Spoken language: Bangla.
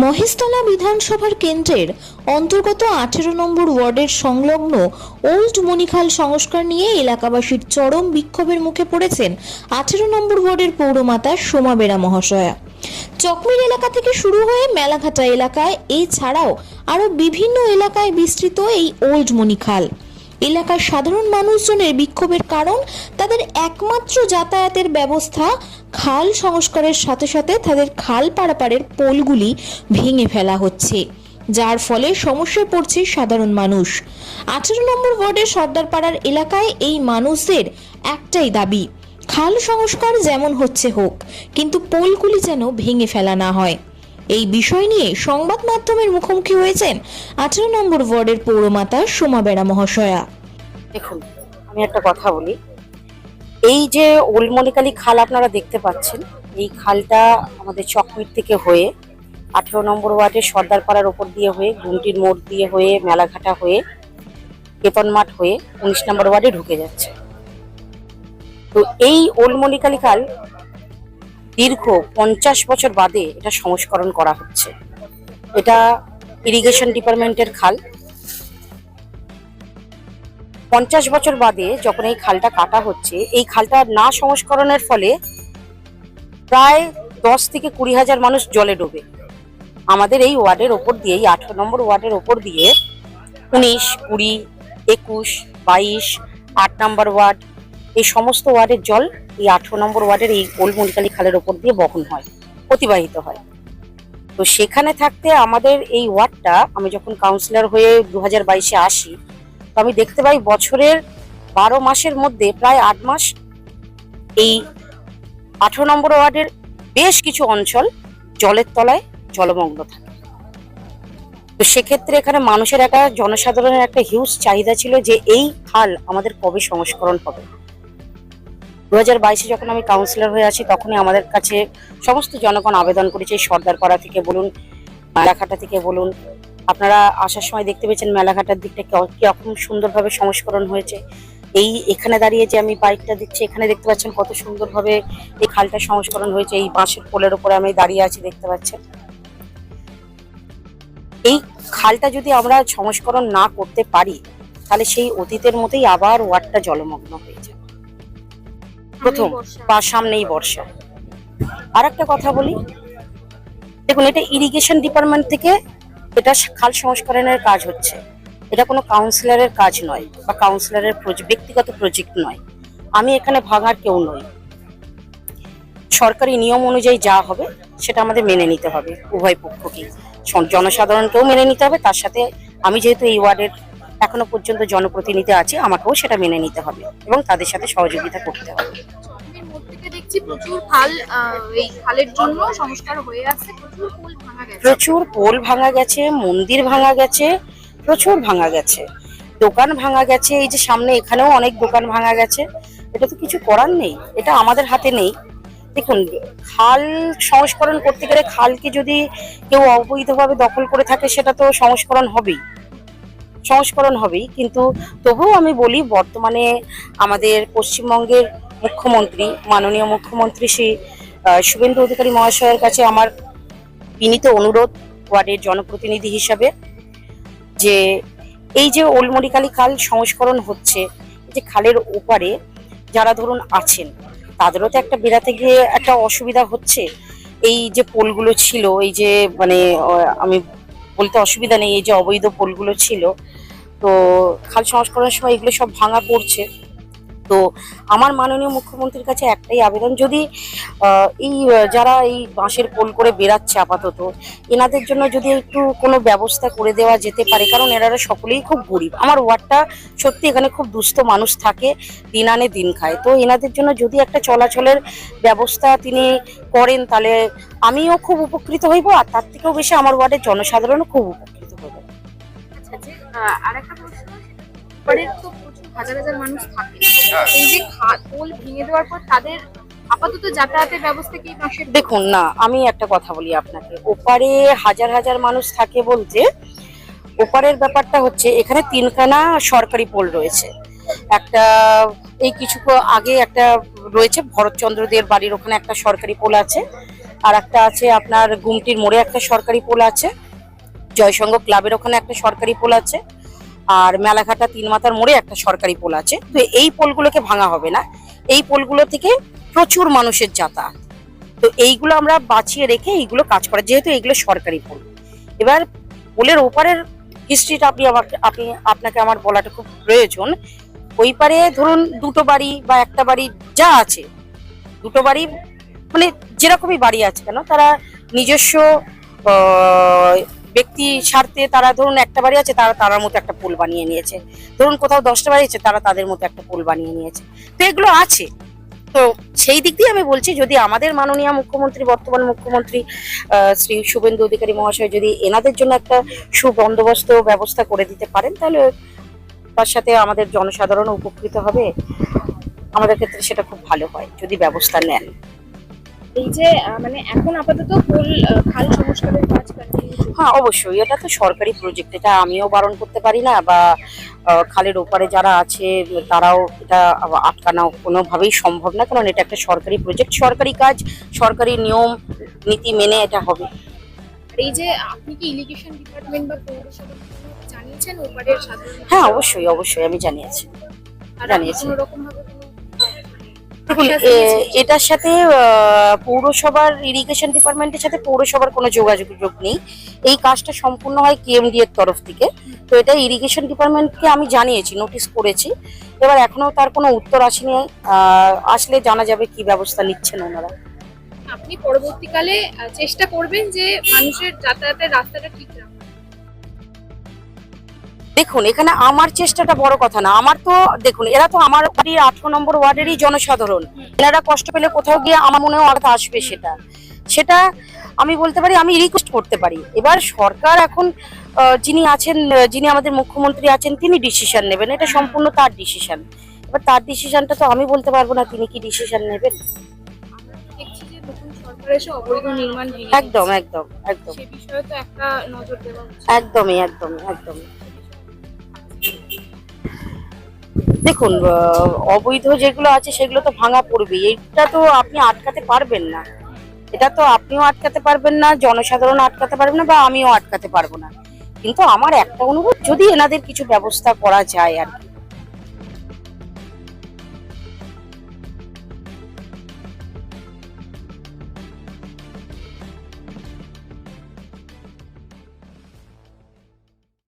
মহেশতলা বিধানসভার কেন্দ্রের অন্তর্গত 18 নম্বর ওয়ার্ডের সংলগ্ন ওল্ড মণিখাল সংস্কার নিয়ে এলাকাবাসীর চরম বিক্ষোভের মুখে পড়েছেন 18 নম্বর ওয়ার্ডের পৌরমাতা সোমা বেরা মহাশয়া। চকমির এলাকা থেকে শুরু হয়ে মেলাঘাটা এলাকায় এছাড়াও আরো বিভিন্ন এলাকায় বিস্তৃত এই ওল্ড মণিখাল এলাকার সাধারণ মানুষজনের বিক্ষোভের কারণ তাদের একমাত্র যাতায়াতের ব্যবস্থা খাল সংস্কারের সাথে সাথে তাদের খাল পারাপারের পোলগুলি ভেঙে ফেলা হচ্ছে, যার ফলে সমস্যায় পড়ছে সাধারণ মানুষ। 18 নম্বর ওয়ার্ডের সর্দারপাড়ার এলাকায় এই মানুষদের একটাই দাবি, খাল সংস্কার যেমন হচ্ছে হোক, কিন্তু পোলগুলি যেন ভেঙে ফেলা না হয়। এই বিষয় নিয়ে সংবাদ মাধ্যমের মুখোমুখি হয়েছেন 18 নম্বর ওয়ার্ডের পৌরমাতা সোমা বেরা মহাশয়া। দেখুন, আমি একটা কথা বলি, এই যে ওল্ড মণিখালী খাল আপনারা দেখতে পাচ্ছেন, এই খালটা আমাদের চকমির থেকে হয়ে 18 নম্বর ওয়ার্ডের সর্দারপাড়ার ওপর দিয়ে হয়ে গুমটির মোড় দিয়ে হয়ে মেলাঘাটা হয়ে কেতন মাঠ হয়ে 19 নম্বর ওয়ার্ডে ঢুকে যাচ্ছে। তো এই ওল্ড মণিখালী খাল দীর্ঘ 50 বছর বাদে এটা সংস্করণ করা হচ্ছে। এটা ইরিগেশন ডিপার্টমেন্টের খাল। 50 বছর বাদে যখন এই খালটা কাটা হচ্ছে, এই খালটা না সংস্করণের ফলে প্রায় 10 থেকে 20 হাজার মানুষ জলে ডোবে। আমাদের এই ওয়ার্ডের ওপর দিয়ে, এই 18 নম্বর ওয়ার্ডের ওপর দিয়ে 19, 20, 21, 22, 8 নম্বর ওয়ার্ড, এই সমস্ত ওয়ার্ডের জল এই 18 নম্বর ওয়ার্ডের এই ওল্ড মণিখালী খালের ওপর দিয়ে বহন হয়, অতিবাহিত হয়। তো সেখানে থাকতে আমাদের এই ওয়ার্ডটা, আমি যখন কাউন্সিলর হয়ে 2022-এ আসি, তো আমি দেখতে পাই বছরের 12 মাসের মধ্যে প্রায় 8 মাস এই 18 নম্বর ওয়ার্ডের বেশ কিছু অঞ্চল জলের তলায় জলমগ্ন থাকে। তো সেক্ষেত্রে এখানে মানুষের একটা, জনসাধারণের একটা হিউজ চাহিদা ছিল যে এই খাল আমাদের কবে সংস্করণ হবে। 2022-এ যখন আমি কাউন্সিলর হয়ে আসি, তখনই আমাদের কাছে সমস্ত জনগণ আবেদন করেছে, সর্দারপাড়া থেকে বলুন, মেলাঘাটা থেকে বলুন। আপনারা আসার সময় দেখতে পেয়েছেন মেলাঘাটার দিকটা কিরকম সুন্দরভাবে সংস্করণ হয়েছে। এই এখানে দাঁড়িয়ে যে আমি বাইকটা দিচ্ছি, এখানে দেখতে পাচ্ছেন কত সুন্দরভাবে এই খালটা সংস্করণ হয়েছে। এই বাঁশের পোলের উপরে আমি দাঁড়িয়ে আছি, দেখতে পাচ্ছেন। এই খালটা যদি আমরা সংস্করণ না করতে পারি, তাহলে সেই অতীতের মতোই আবার ওয়ার্ডটা জলমগ্ন হয়ে যাবে। প্রথম বা সামনেই বর্ষা। আর একটা কথা বলি, দেখুন, এটা ইরিগেশন ডিপার্টমেন্ট থেকে এটা খাল সংস্করণের কাজ হচ্ছে। এটা কোনো কাউন্সিলরের কাজ নয় বা কাউন্সিলরের ব্যক্তিগত প্রজেক্ট নয়। আমি এখানে ভাঙার কেউ নই। সরকারি নিয়ম অনুযায়ী যা হবে সেটা আমাদের মেনে নিতে হবে, উভয় পক্ষকেই, জনসাধারণকেও মেনে নিতে হবে। তার সাথে আমি যেহেতু এই ওয়ার্ডের এখনো পর্যন্ত জনপ্রতিনিধি আছি, আমাকেও সেটা মেনে নিতে হবে এবং তাদের সাথে সহযোগিতা করতে হবে। প্রচুর খাল, এই খালের জন্য সংস্কার হয়ে আছে, প্রচুর পোল ভাঙা গেছে, মন্দির ভাঙা গেছে, প্রচুর ভাঙা গেছে, দোকান ভাঙা গেছে। এই যে সামনে এখানেও অনেক দোকান ভাঙা গেছে। এটা তো কিছু করার নেই, এটা আমাদের হাতে নেই। দেখুন, খাল সংস্করণ করতে গেলে খালকে যদি কেউ অবৈধভাবে দখল করে থাকে, সেটা তো সংস্করণ হবেই। কিন্তু তবুও আমি বলি, বর্তমানে আমাদের পশ্চিমবঙ্গের মুখ্যমন্ত্রী, মাননীয় মুখ্যমন্ত্রী শ্রী শুভেন্দু অধিকারী মহাশয়ের কাছে আমার বিনীত অনুরোধ, ওয়ার্ডের জনপ্রতিনিধি হিসাবে, যে এই যে ওল্ড মণিখালী খাল সংস্করণ হচ্ছে, এই যে খালের ওপারে যারা ধরুন আছেন, তাদেরও তো একটা বেড়াতে গিয়ে একটা অসুবিধা হচ্ছে। এই যে পোলগুলো ছিল, এই যে মানে আমি বলতে অসুবিধা নেই, এই যে অবৈধ পোলগুলো ছিল, তো খাল সংস্করণের সময় এগুলো সব ভাঙা পড়ছে। তো আমার মাননীয় মুখ্যমন্ত্রীর কাছে একটাই আবেদন, যদি এই যারা এই বাঁশের পোল করে বেড়াচ্ছে আপাতত, এনাদের জন্য যদি একটু কোনো ব্যবস্থা করে দেওয়া যেতে পারে, কারণ এনারা সকলেই খুব গরিব। আমার ওয়ার্ডটা সত্যি, এখানে খুব দুস্থ মানুষ থাকে, দিন আনে দিন খায়। তো এনাদের জন্য যদি একটা চলাচলের ব্যবস্থা তিনি করেন, তাহলে আমিও খুব উপকৃত হইব, আর তার থেকেও বেশি আমার ওয়ার্ডের জনসাধারণও খুব উপকৃত হবে। আরেকটা প্রশ্ন, হাজার হাজার মানুষ থাকে, এই যে পোল ভেঙে দেওয়ার পর তাদের আপাতত যাতায়াতের ব্যবস্থা কি? দেখুন না, আমি একটা কথা বলি আপনাকে, ওপারে হাজার হাজার মানুষ থাকে বলতে, ওপারের ব্যাপারটা হচ্ছে, এখানে 3খানা সরকারি পোল রয়েছে। একটা এই কিছু আগে একটা রয়েছে ভরতচন্দ্র দের বাড়ির ওখানে একটা সরকারি পোল আছে, আর একটা আছে আপনার গুমটির মোড়ে একটা সরকারি পোল আছে, জয়সংঘ ক্লাবের ওখানে একটা সরকারি পোল আছে, আর মেলাঘাটা তিন মাথার মোড়ে একটা সরকারি পোল আছে। তো এই পোলগুলোকে ভাঙা হবে না, এই পোলগুলো থেকে প্রচুর মানুষের যাতায়াত। তো এইগুলো আমরা বাঁচিয়ে রেখে এইগুলো কাজ করা, যেহেতু এইগুলো সরকারি পোল। এবার পোলের ওপারের হিস্ট্রিটা আপনাকে আমার বলাটা খুব প্রয়োজন। ওই পারে ধরুন দুটো বাড়ি বা একটা বাড়ি যা আছে, দুটো বাড়ি মানে যেরকমই বাড়ি আছে কেন, তারা নিজস্ব ব্যক্তি স্বার্থে তারা ধরুন একটা বাড়ি আছে, তারা তার মতো একটা পোল বানিয়ে নিয়েছে। ধরুন কোথাও 10টা বাড়ি আছে, তারা তাদের মতো একটা পোল বানিয়ে নিয়েছে। তো এগুলো আছে। তো সেই দিক দিয়ে আমি বলছি, যদি আমাদের মাননীয় মুখ্যমন্ত্রী, বর্তমান মুখ্যমন্ত্রী শ্রী শুভেন্দু অধিকারী মহাশয় যদি এনাদের জন্য একটা সুবন্দোবস্ত ব্যবস্থা করে দিতে পারেন, তাহলে তার সাথে আমাদের জনসাধারণ উপকৃত হবে। আমাদের ক্ষেত্রে সেটা খুব ভালো হয় যদি ব্যবস্থা নেন। এই যে মানে এখন আপাতত খাল সংস্কারের কাজ কন্টিনিউ চলছে। হ্যাঁ, অবশ্যই এটা তো সরকারি প্রজেক্ট, এটা আমিও বারণ করতে পারি না, বা খালের ওপারে যারা আছে তারাও এটা আটকানো কোনোভাবেই সম্ভব না, কারণ এটা একটা সরকারি প্রজেক্ট, সরকারি কাজ, সরকারি নিয়ম নীতি মেনে এটা হবে। আর এই যে আপনি কি ইরিগেশন ডিপার্টমেন্ট বা পৌরসভাকে জানিয়েছেন ওপারের সাধারণ মানুষ? হ্যাঁ, অবশ্যই অবশ্যই আমি জানিয়েছি। তারা জানিয়েছি। কোনো রকম ভাবে দেখুন, এটার সাথে পৌরসভার ইরিগেশন ডিপার্টমেন্টের সাথে পৌরসভার কোনো যোগাযোগ নেই। এই কাজটা সম্পূর্ণ হয় কেএমডি এর তরফ থেকে। তো এটা ইরিগেশন ডিপার্টমেন্টকে আমি জানিয়েছি, নোটিশ করেছি। এবার এখনো তার কোনো উত্তর আসেনি, আসলে জানা যাবে কি ব্যবস্থা নিচ্ছেন ওনারা। আপনি পরবর্তীকালে চেষ্টা করবেন যে মানুষের যাতায়াতের রাস্তাটা ঠিক রাখা। দেখুন, এখানে আমার চেষ্টাটা বড় কথা না, আমার তো দেখুন এরা তো আমার বাড়ির 18 নম্বর ওয়ার্ডেরই জনসাধারণ। এনারা কষ্ট পেলে কোথাও গিয়ে আমার মনেও আঘাত আসবে, সেটা আমি বলতে পারি, আমি রিকোয়েস্ট করতে পারি। এবার সরকার এখন যিনি আছেন, যিনি আমাদের মুখ্যমন্ত্রী আছেন, তিনি ডিসিশন নেবেন, এটা সম্পূর্ণ তার ডিসিশন। এবার তার ডিসিশনটা তো আমি বলতে পারবো না তিনি কি ডিসিশন নেবেন। আমরা দেখছি যে নতুন সরকার এসে অবৈধ নির্মাণ ভেঙে একদম দিচ্ছে। একদম একদম সে বিষয়ে তো একটা নজর দেওয়া উচিত। একদমই একদমই একদমই। দেখুন, অবৈধ যেগুলো আছে সেগুলো তো ভাঙা পড়বেই, এটা তো আপনি আটকাতে পারবেন না, এটা তো আপনিও আটকাতে পারবেন না, জনসাধারণ আটকাতে পারবেন না, বা আমিও আটকাতে পারবো না। কিন্তু আমার একটা অনুরোধ, যদি এনাদের কিছু ব্যবস্থা করা যায় আর কি,